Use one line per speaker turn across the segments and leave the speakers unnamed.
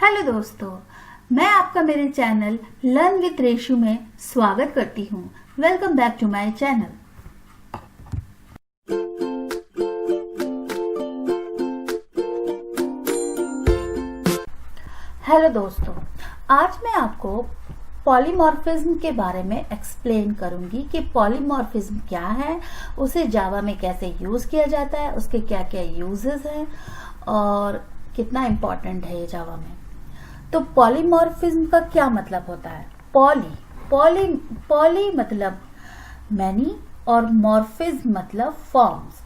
Hello दोस्तों, मैं आपका मेरे चैनल लर्न विद रेशु में स्वागत करती हूँ। Welcome back to my channel. Hello दोस्तों, आज मैं आपको पॉलीमॉर्फिज्म के बारे में एक्सप्लेन करूंगी कि पॉलीमॉर्फिज्म क्या है, उसे जावा में कैसे यूज किया जाता है, उसके क्या क्या यूजेस हैं और कितना इम्पोर्टेंट है ये जावा में। तो पॉलीमॉर्फिज्म का क्या मतलब होता है? पॉली मतलब मैनी और मॉर्फिज्म मतलब फॉर्म्स।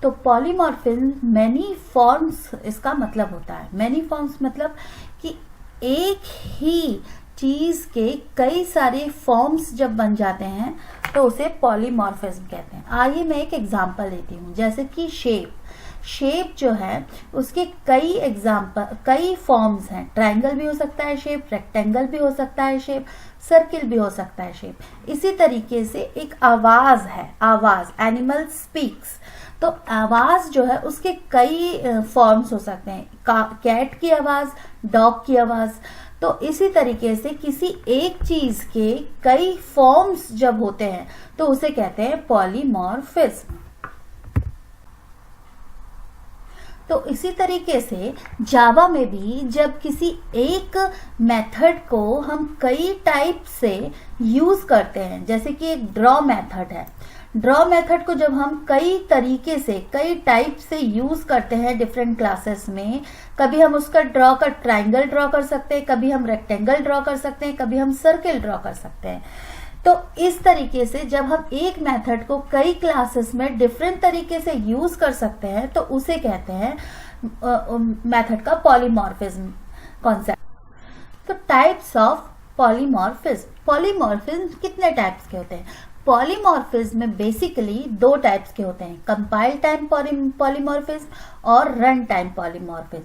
तो पॉलीमॉर्फिज्म मैनी फॉर्म्स इसका मतलब होता है। मैनी फॉर्म्स मतलब कि एक ही चीज के कई सारे फॉर्म्स जब बन जाते हैं तो उसे पॉलीमॉर्फिज्म कहते हैं। आइए मैं एक एग्जांपल देती हूँ, जैसे कि शेप जो है उसके कई फॉर्म्स हैं। ट्रायंगल भी हो सकता है शेप, रेक्टेंगल भी हो सकता है शेप, सर्किल भी हो सकता है शेप। इसी तरीके से एक आवाज है, आवाज एनिमल स्पीक्स, तो आवाज जो है उसके कई फॉर्म्स हो सकते हैं। कैट की आवाज, डॉग की आवाज। तो इसी तरीके से किसी एक चीज के कई फॉर्म्स जब होते हैं तो उसे कहते हैं पॉलीमॉर्फिज्म। तो इसी तरीके से जावा में भी जब किसी एक मेथड को हम कई टाइप से यूज करते हैं, जैसे कि एक ड्रॉ मेथड है। ड्रॉ मेथड को जब हम कई तरीके से, कई टाइप से यूज करते हैं डिफरेंट क्लासेस में, कभी हम उसका ट्रायंगल ड्रॉ कर सकते हैं, कभी हम रेक्टेंगल ड्रॉ कर सकते हैं, कभी हम सर्किल ड्रॉ कर सकते हैं। तो इस तरीके से जब हम एक मेथड को कई क्लासेस में डिफरेंट तरीके से यूज कर सकते हैं तो उसे कहते हैं मेथड का पॉलीमॉर्फिज्म कॉन्सेप्ट। तो टाइप्स ऑफ पॉलीमॉर्फिज्म। पॉलीमॉर्फिज्म कितने टाइप्स के होते हैं? पॉलीमॉर्फिज्म में बेसिकली दो टाइप्स के होते हैं, कंपाइल टाइम पॉलीमॉर्फिज्म और run time polymorphism.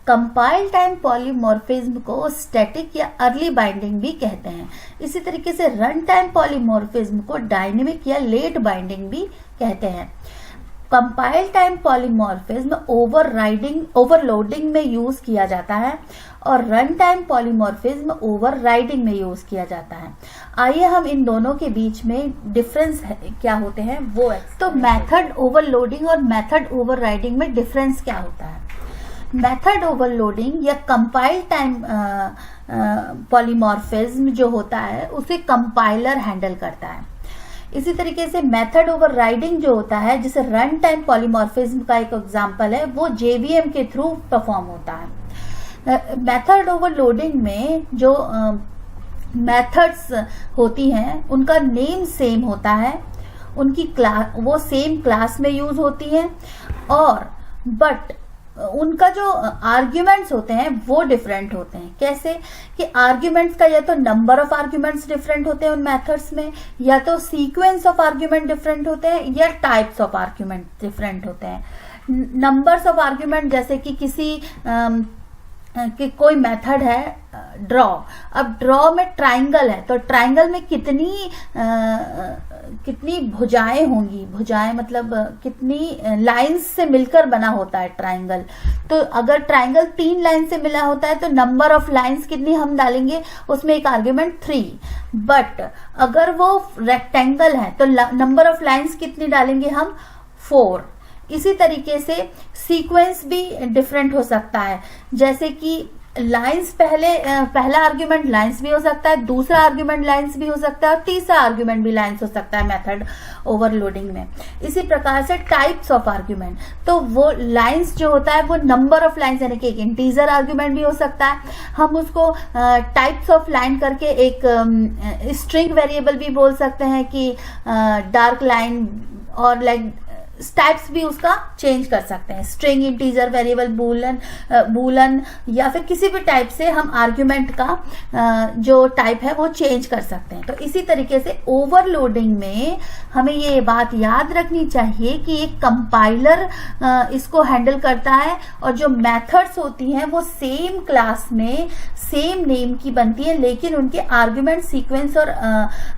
Compile time polymorphism को स्टैटिक या अर्ली बाइंडिंग भी कहते हैं। इसी तरीके से रन टाइम पॉलीमॉर्फिज्म को डायनेमिक या लेट बाइंडिंग भी कहते हैं। कंपाइल टाइम पॉलीमॉर्फिज्म ओवरलोडिंग में यूज किया जाता है और रन टाइम पॉलीमॉर्फिज्म ओवरराइडिंग में यूज किया जाता है। आइए हम इन दोनों के बीच में डिफरेंस क्या होते हैं वो है। तो मेथड ओवरलोडिंग और मेथड ओवरराइडिंग में डिफरेंस क्या होता है? मेथड ओवरलोडिंग या कंपाइल टाइम पॉलीमॉर्फिज्म जो होता है उसे कंपाइलर हैंडल करता है। इसी तरीके से मेथड ओवरराइडिंग जो होता है, जिसे रन टाइम पॉलीमॉर्फिज्म का एक एग्जांपल है, वो जेवीएम के थ्रू परफॉर्म होता है। मेथड ओवरलोडिंग में जो मेथड्स होती हैं उनका नेम सेम होता है, उनकी वो सेम क्लास में यूज होती हैं, और बट उनका जो आर्ग्यूमेंट्स होते हैं वो डिफरेंट होते हैं। कैसे कि आर्ग्यूमेंट्स का या तो नंबर ऑफ आर्ग्यूमेंट्स डिफरेंट होते हैं उन मेथड्स में, या तो सीक्वेंस ऑफ आर्ग्यूमेंट डिफरेंट होते हैं, या टाइप्स ऑफ आर्ग्यूमेंट डिफरेंट होते हैं। नंबर्स ऑफ आर्ग्यूमेंट, जैसे कि कि कोई मेथड है ड्रॉ। अब ड्रॉ में ट्रायंगल है तो ट्रायंगल में कितनी भुजाएं होंगी, भुजाएं मतलब कितनी लाइंस से मिलकर बना होता है ट्रायंगल। तो अगर ट्रायंगल 3 लाइन से मिला होता है तो नंबर ऑफ लाइंस कितनी हम डालेंगे उसमें, एक आर्ग्यूमेंट 3। बट अगर वो रेक्टेंगल है तो नंबर ऑफ लाइंस कितनी डालेंगे हम, 4। इसी तरीके से सीक्वेंस भी डिफरेंट हो सकता है, जैसे कि लाइंस पहला आर्ग्यूमेंट लाइंस भी हो सकता है, दूसरा आर्ग्यूमेंट लाइंस भी हो सकता है, और तीसरा आर्ग्यूमेंट भी लाइंस हो सकता है मेथड ओवरलोडिंग में। इसी प्रकार से टाइप्स ऑफ आर्ग्यूमेंट, तो वो लाइंस जो होता है वो नंबर ऑफ लाइंस, यानी कि एक इंटीजर आर्ग्यूमेंट भी हो सकता है। हम उसको टाइप्स ऑफ लाइन करके एक स्ट्रिंग वेरिएबल भी बोल सकते हैं कि डार्क लाइन, और लाइक टाइप्स भी उसका चेंज कर सकते हैं, स्ट्रिंग, इंटीजर, वेरिएबल, बूलन, या फिर किसी भी टाइप से हम आर्ग्यूमेंट का जो टाइप है वो चेंज कर सकते हैं। तो इसी तरीके से ओवरलोडिंग में हमें ये बात याद रखनी चाहिए कि एक कंपाइलर इसको हैंडल करता है, और जो मेथड्स होती हैं वो सेम क्लास में सेम नेम की बनती है, लेकिन उनके आर्ग्यूमेंट सीक्वेंस और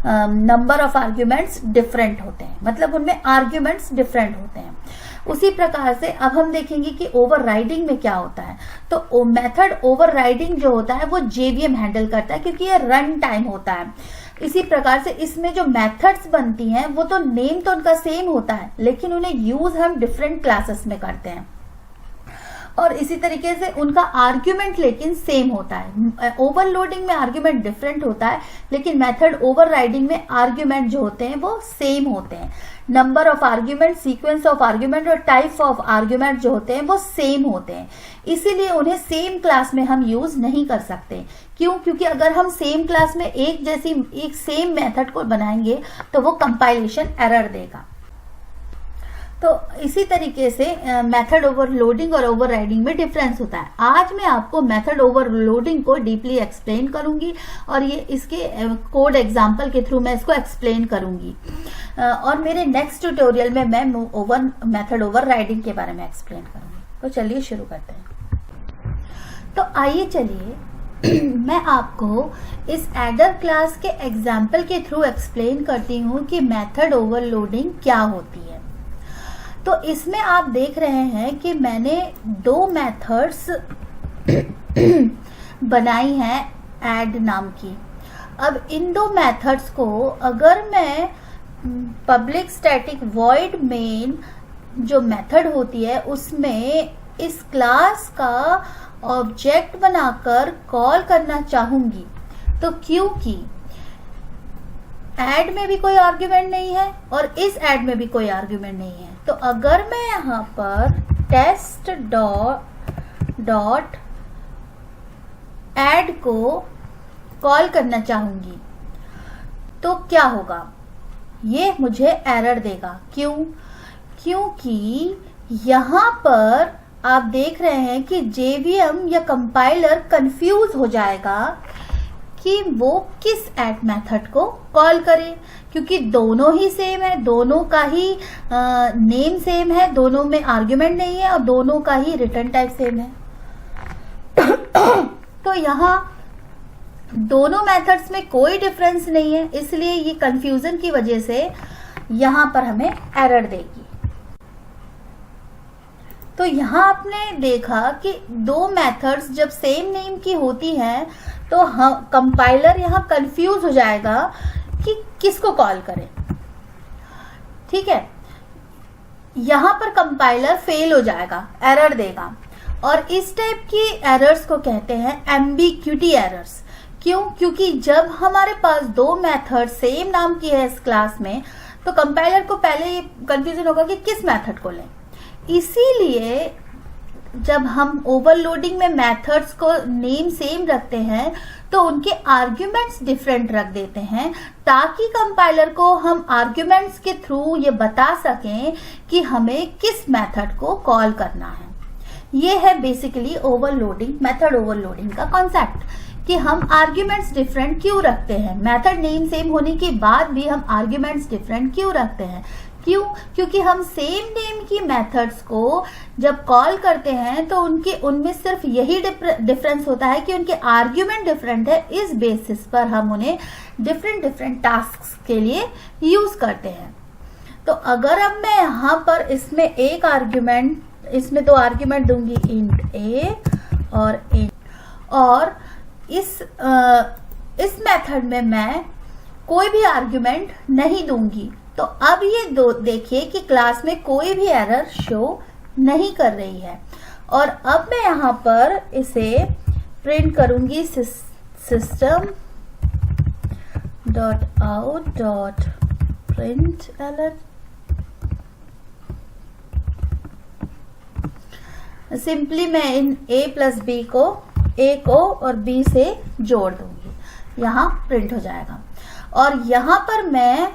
नंबर ऑफ आर्ग्यूमेंट्स डिफरेंट होते हैं, मतलब उनमें आर्ग्यूमेंट्स डिफरेंट होते हैं। उसी प्रकार से अब हम देखेंगे कि ओवरराइडिंग में क्या होता है। तो मेथड ओवरराइडिंग जो होता है वो JVM हैंडल करता है, क्योंकि ये रन टाइम होता है। इसी प्रकार से इसमें जो मेथड्स बनती हैं वो तो नेम तो उनका सेम होता है, लेकिन उन्हें यूज हम डिफरेंट क्लासेस में करते हैं, और इसी तरीके से उनका आर्ग्यूमेंट लेकिन सेम होता है। ओवरलोडिंग में आर्ग्यूमेंट डिफरेंट होता है, लेकिन मेथड ओवरराइडिंग में आर्ग्यूमेंट जो होते हैं वो सेम होते हैं। Number of argument, sequence of argument और टाइप ऑफ आर्ग्यूमेंट जो होते हैं वो सेम होते हैं, इसीलिए उन्हें सेम क्लास में हम यूज नहीं कर सकते। क्यों? क्योंकि अगर हम सेम क्लास में एक सेम मेथड को बनाएंगे तो वो कंपाइलेशन एरर देगा। तो इसी तरीके से मेथड ओवरलोडिंग और ओवरराइडिंग में डिफरेंस होता है। आज मैं आपको मेथड ओवरलोडिंग को डीपली एक्सप्लेन करूंगी, और ये इसके कोड एग्जांपल के थ्रू मैं इसको एक्सप्लेन करूंगी, और मेरे नेक्स्ट ट्यूटोरियल में मैं मेथड ओवरराइडिंग के बारे में एक्सप्लेन करूंगी। तो चलिए शुरू करते हैं। तो आइए चलिए मैं आपको इस एडर क्लास के एग्जाम्पल के थ्रू एक्सप्लेन करती हूँ कि मेथड ओवरलोडिंग क्या होती है। तो इसमें आप देख रहे हैं कि मैंने 2 मेथड्स बनाई हैं ऐड नाम की। अब इन 2 मेथड्स को अगर मैं पब्लिक स्टैटिक वॉइड मेन जो मेथड होती है उसमें इस क्लास का ऑब्जेक्ट बनाकर कॉल करना चाहूंगी, तो क्योंकि ऐड में भी कोई आर्ग्यूमेंट नहीं है और इस ऐड में भी कोई आर्ग्यूमेंट नहीं है, तो अगर मैं यहां पर टेस्ट डॉट ऐड को कॉल करना चाहूंगी तो क्या होगा? ये मुझे एरर देगा। क्यों? क्योंकि यहां पर आप देख रहे हैं कि JVM या कंपाइलर कंफ्यूज हो जाएगा कि वो किस ऐड मेथड को कॉल करे, क्योंकि दोनों ही सेम है, दोनों का ही नेम सेम है, दोनों में आर्ग्यूमेंट नहीं है और दोनों का ही रिटर्न टाइप सेम है। तो यहाँ दोनों मेथड्स में कोई डिफरेंस नहीं है, इसलिए ये कंफ्यूजन की वजह से यहाँ पर हमें एरर देगी। तो यहाँ आपने देखा कि 2 मेथड्स जब सेम नेम की होती हैं तो कंपाइलर यहाँ कंफ्यूज हो जाएगा कि किसको कॉल करें। ठीक है, यहाँ पर कंपाइलर फेल हो जाएगा, एरर देगा, और इस टाइप की एरर्स को कहते हैं एम्बिग्यूटी एरर्स। क्यों? क्योंकि जब हमारे पास 2 मेथड सेम नाम की है इस क्लास में, तो कंपाइलर को पहले ये कंफ्यूजन होगा कि किस मेथड को लें। इसीलिए जब हम ओवरलोडिंग में मेथड्स को नेम सेम रखते हैं तो उनके आर्ग्यूमेंट्स डिफरेंट रख देते हैं, ताकि कंपाइलर को हम आर्ग्यूमेंट्स के थ्रू ये बता सकें कि हमें किस मेथड को कॉल करना है। ये है बेसिकली ओवरलोडिंग, मेथड ओवरलोडिंग का कॉन्सेप्ट, कि हम आर्ग्यूमेंट्स डिफरेंट क्यों रखते हैं। मेथड नेम सेम होने के बाद भी हम आर्ग्यूमेंट्स डिफरेंट क्यों रखते हैं? क्यों? क्योंकि हम सेम नेम की मेथड्स को जब कॉल करते हैं तो उनमें सिर्फ यही डिफरेंस होता है कि उनके आर्ग्यूमेंट डिफरेंट है। इस बेसिस पर हम उन्हें डिफरेंट टास्क्स के लिए यूज करते हैं। तो अगर अब मैं यहाँ पर इसमें एक आर्ग्यूमेंट, इसमें 2 आर्ग्यूमेंट दूंगी, इंट ए और इंट, और इस मेथड में मैं कोई भी आर्ग्यूमेंट नहीं दूंगी, तो अब ये देखिए कि क्लास में कोई भी एरर शो नहीं कर रही है। और अब मैं यहाँ पर इसे प्रिंट करूंगी system.out.println। सिंपली मैं इन a प्लस b को a को और b से जोड़ दूंगी, यहाँ प्रिंट हो जाएगा। और यहाँ पर मैं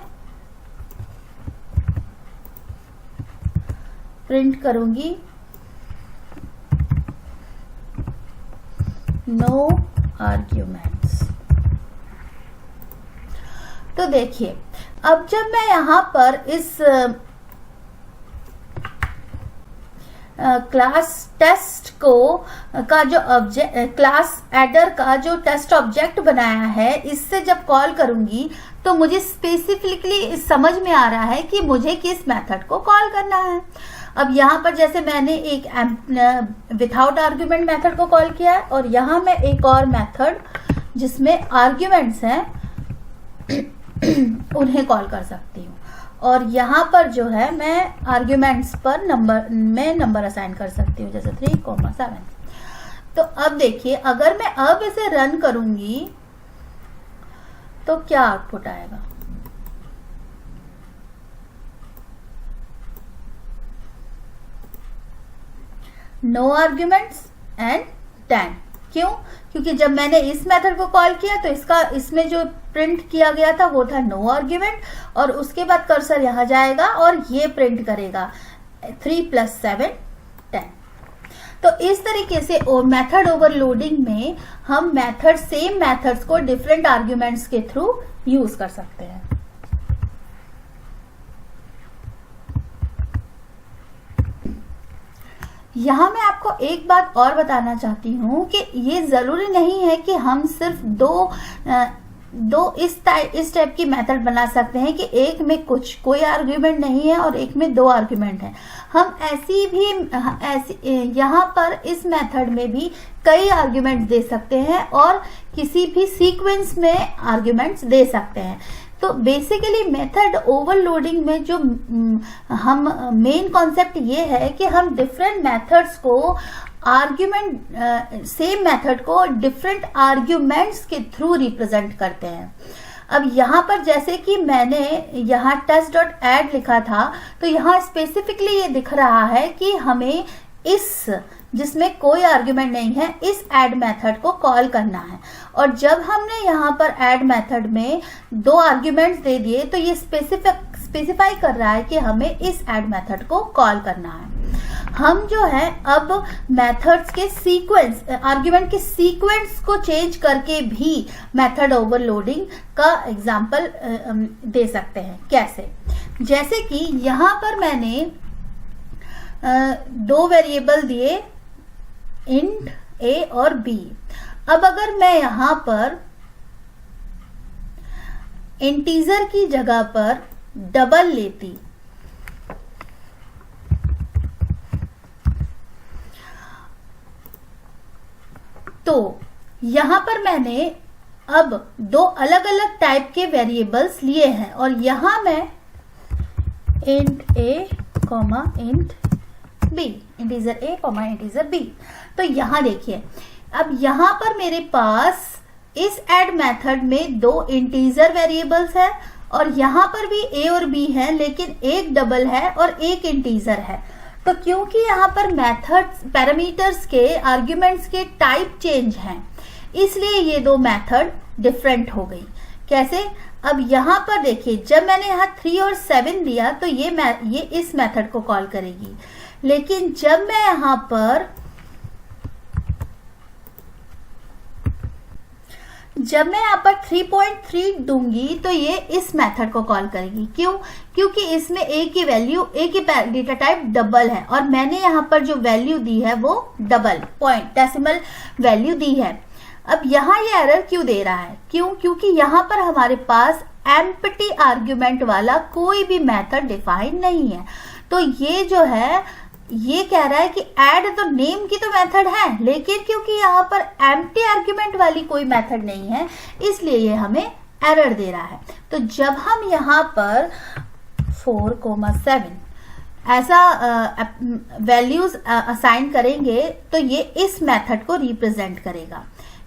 प्रिंट करूंगी नो आर्ग्यूमेंट्स। तो देखिए, अब जब मैं यहां पर इस क्लास टेस्ट का जो ऑब्जेक्ट, क्लास एडर का जो टेस्ट ऑब्जेक्ट बनाया है, इससे जब कॉल करूंगी तो मुझे स्पेसिफिकली समझ में आ रहा है कि मुझे किस मेथड को कॉल करना है। अब यहाँ पर जैसे मैंने एक विथआउट आर्ग्यूमेंट मेथड को कॉल किया है और यहाँ मैं एक और मेथड जिसमें आर्ग्यूमेंट्स हैं उन्हें कॉल कर सकती हूँ, और यहाँ पर जो है मैं आर्ग्यूमेंट्स पर नंबर असाइन कर सकती हूँ, जैसे 3,7। तो अब देखिए अगर मैं अब इसे रन करूंगी तो क्या आउटपुट आएगा। No arguments and 10। क्यों? क्योंकि जब मैंने इस मेथड को कॉल किया तो इसमें जो प्रिंट किया गया था वो था नो आर्ग्यूमेंट, और उसके बाद कर्सर यहां जाएगा और ये प्रिंट करेगा 3 + 7 10। तो इस तरीके से मेथड ओवरलोडिंग में हम सेम मेथड्स को डिफरेंट आर्ग्यूमेंट्स के थ्रू यूज कर सकते हैं। यहां मैं आपको एक बात और बताना चाहती हूं कि ये जरूरी नहीं है कि हम सिर्फ दो इस टाइप की मेथड बना सकते हैं कि एक में कोई आर्ग्यूमेंट नहीं है और एक में 2 आर्ग्यूमेंट है। हम यहाँ पर इस मेथड में भी कई आर्ग्यूमेंट्स दे सकते हैं और किसी भी सीक्वेंस में आर्ग्यूमेंट्स दे सकते हैं। तो बेसिकली मेथड ओवरलोडिंग में जो हम मेन कॉन्सेप्ट ये है कि हम डिफरेंट मेथड्स को सेम मेथड को डिफरेंट आर्ग्यूमेंट्स के थ्रू रिप्रेजेंट करते हैं। अब यहाँ पर जैसे कि मैंने यहाँ test.add लिखा था, तो यहाँ स्पेसिफिकली ये दिख रहा है कि हमें जिसमें कोई आर्ग्यूमेंट नहीं है इस ऐड मेथड को कॉल करना है। और जब हमने यहाँ पर ऐड मेथड में 2 आर्ग्यूमेंट्स दे दिए तो ये स्पेसिफाई कर रहा है कि हमें इस ऐड मेथड को कॉल करना है। हम जो है अब मेथड्स के सीक्वेंस, आर्ग्यूमेंट के सीक्वेंस को चेंज करके भी मेथड ओवरलोडिंग का एग्जांपल दे सकते हैं। कैसे? जैसे कि यहाँ पर मैंने 2 वेरिएबल दिए इंट a और b। अब अगर मैं यहां पर इंटीजर की जगह पर डबल लेती तो यहां पर मैंने अब 2 अलग अलग टाइप के वेरिएबल्स लिए हैं और यहां मैं int a, int b, integer a, integer b। तो यहां देखिए अब यहां पर मेरे पास इस ऐड मेथड में 2 इंटीजर वेरिएबल्स है और यहां पर भी a और b है, लेकिन एक डबल है और एक इंटीजर है। तो क्योंकि यहां पर मेथड्स पैरामीटर्स के आर्ग्यूमेंट्स के टाइप चेंज हैं, इसलिए ये 2 मेथड डिफरेंट हो गई। कैसे? अब यहां पर देखिए जब मैंने यहां 3 और 7 दिया तो ये इस मेथड को कॉल करेगी, लेकिन जब मैं यहां पर 3.3 दूंगी तो ये इस मेथड को कॉल करेगी। क्यों? क्योंकि इसमें एक ही डेटा टाइप डबल है और मैंने यहां पर जो वैल्यू दी है वो डेसिमल वैल्यू दी है। अब यहां ये एरर क्यों दे रहा है? क्यों? क्योंकि यहां पर हमारे पास एम्प्टी आर्ग्यूमेंट वाला कोई भी मेथड डिफाइन नहीं है। तो ये जो है ये कह रहा है कि ऐड तो नेम की तो मेथड है, लेकिन क्योंकि यहाँ पर एम्प्टी आर्ग्यूमेंट वाली कोई मेथड नहीं है इसलिए ये हमें एरर दे रहा है। तो जब हम यहाँ पर 4,7 ऐसा वैल्यूज असाइन करेंगे तो ये इस मेथड को रिप्रेजेंट करेगा।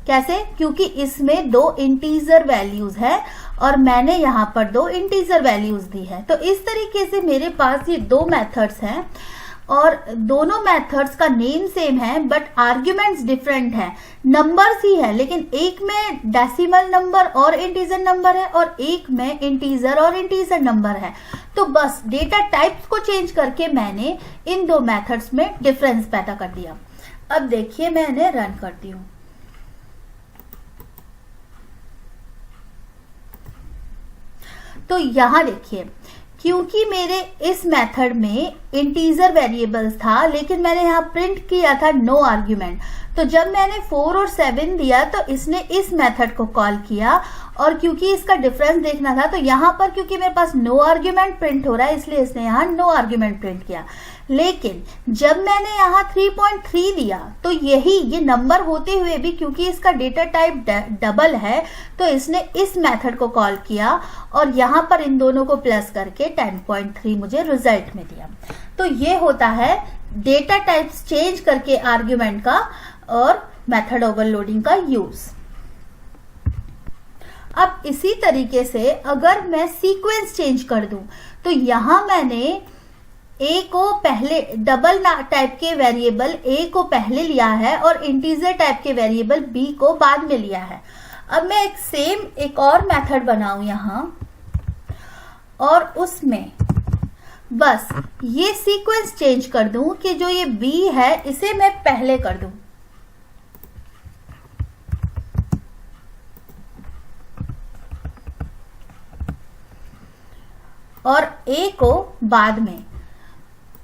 कैसे? क्योंकि इसमें 2 इंटीजर वैल्यूज है और मैंने यहाँ पर 2 इंटीजर वैल्यूज दी है। तो इस तरीके से मेरे पास ये 2 मेथड्स हैं और दोनों मेथड्स का नेम सेम है बट आर्ग्यूमेंट्स डिफरेंट है, नंबर्स ही है, लेकिन एक में डेसिमल नंबर और इंटीजर नंबर है और एक में इंटीजर और इंटीजर नंबर है। तो बस डेटा टाइप्स को चेंज करके मैंने इन 2 मेथड्स में डिफरेंस पैदा कर दिया। अब देखिए मैं इन्हें रन करती हूं। तो यहां देखिए क्योंकि मेरे इस मेथड में इंटीजर वेरिएबल्स था लेकिन मैंने यहाँ प्रिंट किया था नो आर्ग्यूमेंट, तो जब मैंने 4 और 7 दिया तो इसने इस मेथड को कॉल किया और क्योंकि इसका डिफरेंस देखना था तो यहाँ पर क्योंकि मेरे पास नो आर्ग्यूमेंट प्रिंट हो रहा है इसलिए इसने यहाँ नो आर्ग्यूमेंट प्रिंट किया। लेकिन जब मैंने यहाँ 3.3 दिया तो ये नंबर होते हुए भी, क्योंकि इसका डेटा टाइप डबल है, तो इसने इस मेथड को कॉल किया और यहाँ पर इन दोनों को प्लस करके 10.3 मुझे रिजल्ट में दिया। तो ये होता है डेटा टाइप्स चेंज करके आर्ग्यूमेंट का और मेथड ओवरलोडिंग का यूज। अब इसी तरीके से अगर मैं सीक्वेंस चेंज कर दूं, तो यहां मैंने ए को पहले, डबल टाइप के वेरिएबल ए को पहले लिया है और इंटीजर टाइप के वेरिएबल बी को बाद में लिया है। अब मैं एक और मेथड बनाऊं यहां, और उसमें बस ये सीक्वेंस चेंज कर दूं कि जो ये बी है इसे मैं पहले कर दूं और ए को बाद में।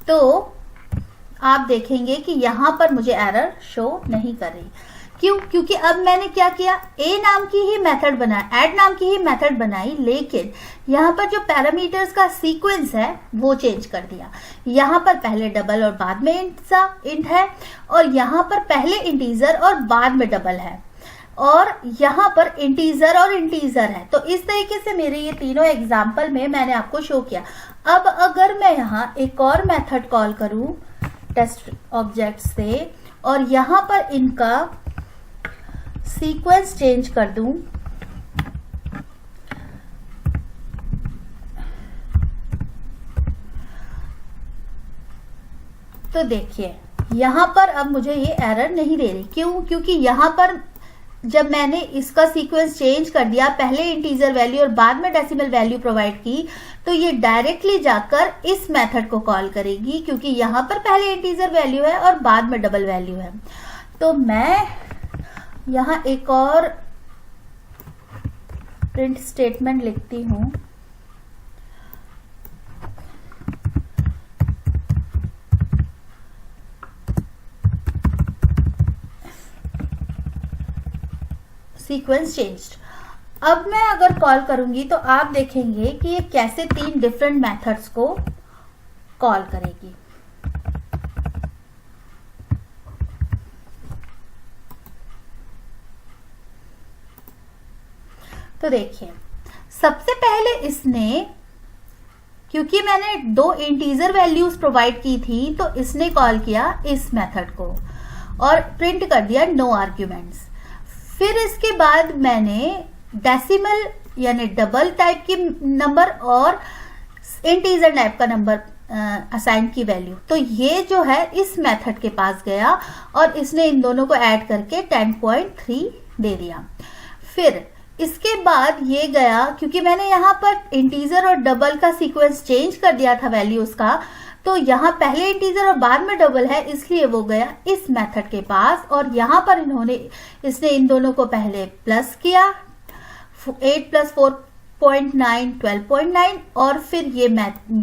तो आप देखेंगे कि यहां पर मुझे एरर शो नहीं कर रही। क्यों? क्योंकि अब मैंने क्या किया, ए नाम की ही मेथड बनाया, ऐड नाम की ही मेथड बनाई, लेकिन यहां पर जो पैरामीटर्स का सीक्वेंस है वो चेंज कर दिया। यहां पर पहले डबल और बाद में इंट है, और यहां पर पहले इंटीजर और बाद में डबल है, और यहां पर इंटीजर और इंटीजर है। तो इस तरीके से मेरे ये तीनों एग्जाम्पल में मैंने आपको शो किया। अब अगर मैं यहां एक और मेथड कॉल करूं टेस्ट ऑब्जेक्ट से और यहां पर इनका सीक्वेंस चेंज कर दूं, तो देखिए यहां पर अब मुझे ये एरर नहीं दे रही। क्यों? क्योंकि यहां पर जब मैंने इसका सीक्वेंस चेंज कर दिया, पहले इंटीजर वैल्यू और बाद में डेसिमल वैल्यू प्रोवाइड की, तो ये डायरेक्टली जाकर इस मेथड को कॉल करेगी, क्योंकि यहां पर पहले इंटीजर वैल्यू है और बाद में डबल वैल्यू है। तो मैं यहां एक और प्रिंट स्टेटमेंट लिखती हूं, सीक्वेंस चेंज्ड। अब मैं अगर कॉल करूंगी तो आप देखेंगे कि ये कैसे तीन डिफरेंट मेथड्स को कॉल करेगी। तो देखिए सबसे पहले इसने, क्योंकि मैंने दो इंटीजर वैल्यूज प्रोवाइड की थी, तो इसने कॉल किया इस मेथड को और प्रिंट कर दिया नो आर्ग्यूमेंट्स। फिर इसके बाद मैंने डेसिमल यानी डबल टाइप की नंबर और इंटीजर टाइप का नंबर असाइन की वैल्यू, तो ये जो है इस मेथड के पास गया और इसने इन दोनों को ऐड करके 10.3 दे दिया। फिर इसके बाद ये गया, क्योंकि मैंने यहाँ पर इंटीजर और डबल का सीक्वेंस चेंज कर दिया था वैल्यूज का, तो यहाँ पहले इंटीजर और बाद में डबल है, इसलिए वो गया इस मेथड के पास और यहाँ पर इसने इन दोनों को पहले प्लस किया, 8 + 4.9 12.9, और फिर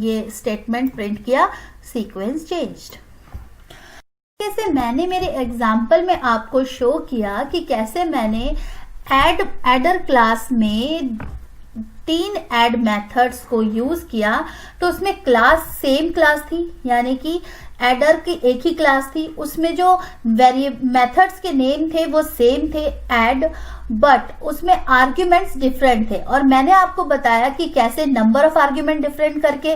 ये स्टेटमेंट प्रिंट किया सीक्वेंस चेंज्ड। कैसे मैंने मेरे एग्जाम्पल में आपको शो किया कि कैसे मैंने एडर क्लास में 3 ऐड मेथड्स को यूज किया। तो उसमें क्लास सेम क्लास थी, यानी कि एडर की एक ही क्लास थी, उसमें जो मेथड्स के नेम थे वो सेम थे ऐड, बट उसमें आर्ग्यूमेंट्स डिफरेंट थे। और मैंने आपको बताया कि कैसे नंबर ऑफ आर्ग्यूमेंट डिफरेंट करके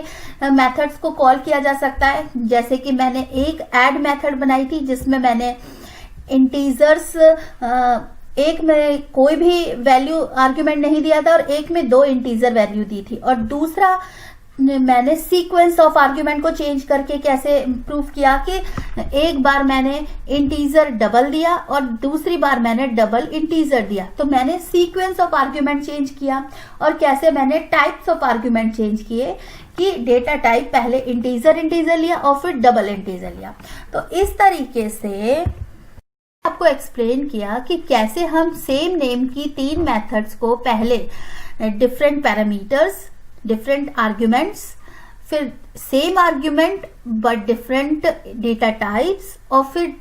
मेथड्स को कॉल किया जा सकता है। जैसे कि मैंने एक ऐड मेथड बनाई थी जिसमें मैंने इंटीजर्स, एक में कोई भी वैल्यू आर्ग्यूमेंट नहीं दिया था और एक में 2 इंटीजर वैल्यू दी थी, और दूसरा मैंने सीक्वेंस ऑफ आर्ग्यूमेंट को चेंज करके कैसे प्रूफ किया कि एक बार मैंने इंटीजर डबल दिया और दूसरी बार मैंने डबल इंटीजर दिया। तो मैंने सीक्वेंस ऑफ आर्ग्यूमेंट चेंज किया और कैसे मैंने टाइप्स ऑफ आर्ग्यूमेंट चेंज किए कि डेटा टाइप पहले इंटीजर लिया और फिर डबल इंटीजर लिया। तो इस तरीके से आपको एक्सप्लेन किया कि कैसे हम सेम नेम की 3 मेथड्स को पहले डिफरेंट पैरामीटर्स, डिफरेंट आर्ग्यूमेंट्स, फिर same argument but different data types, और फिर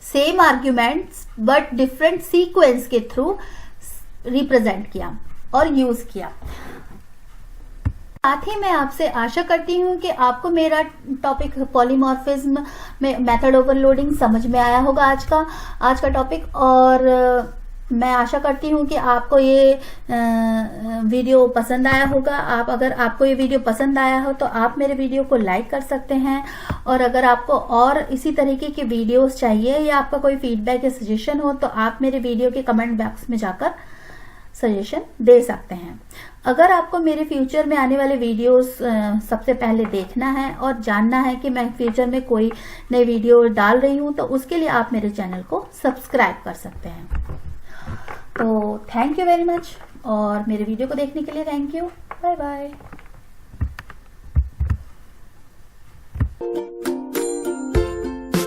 same arguments but different sequence के थ्रू रिप्रेजेंट किया और यूज किया। साथ ही मैं आपसे आशा करती हूँ कि आपको मेरा टॉपिक पॉलीमॉर्फिज्म में मेथड ओवरलोडिंग समझ में आया होगा आज का टॉपिक। और मैं आशा करती हूँ कि आपको ये वीडियो पसंद आया होगा। अगर आपको ये वीडियो पसंद आया हो तो आप मेरे वीडियो को लाइक कर सकते हैं। और अगर आपको और इसी तरीके की वीडियोस चाहिए या आपका कोई फीडबैक या सजेशन हो तो आप मेरे वीडियो के कमेंट बॉक्स में जाकर सजेशन दे सकते हैं। अगर आपको मेरे फ्यूचर में आने वाले वीडियोस सबसे पहले देखना है और जानना है कि मैं फ्यूचर में कोई नई वीडियो डाल रही हूं तो उसके लिए आप मेरे चैनल को सब्सक्राइब कर सकते हैं। तो थैंक यू वेरी मच, और मेरे वीडियो को देखने के लिए थैंक यू। Bye bye.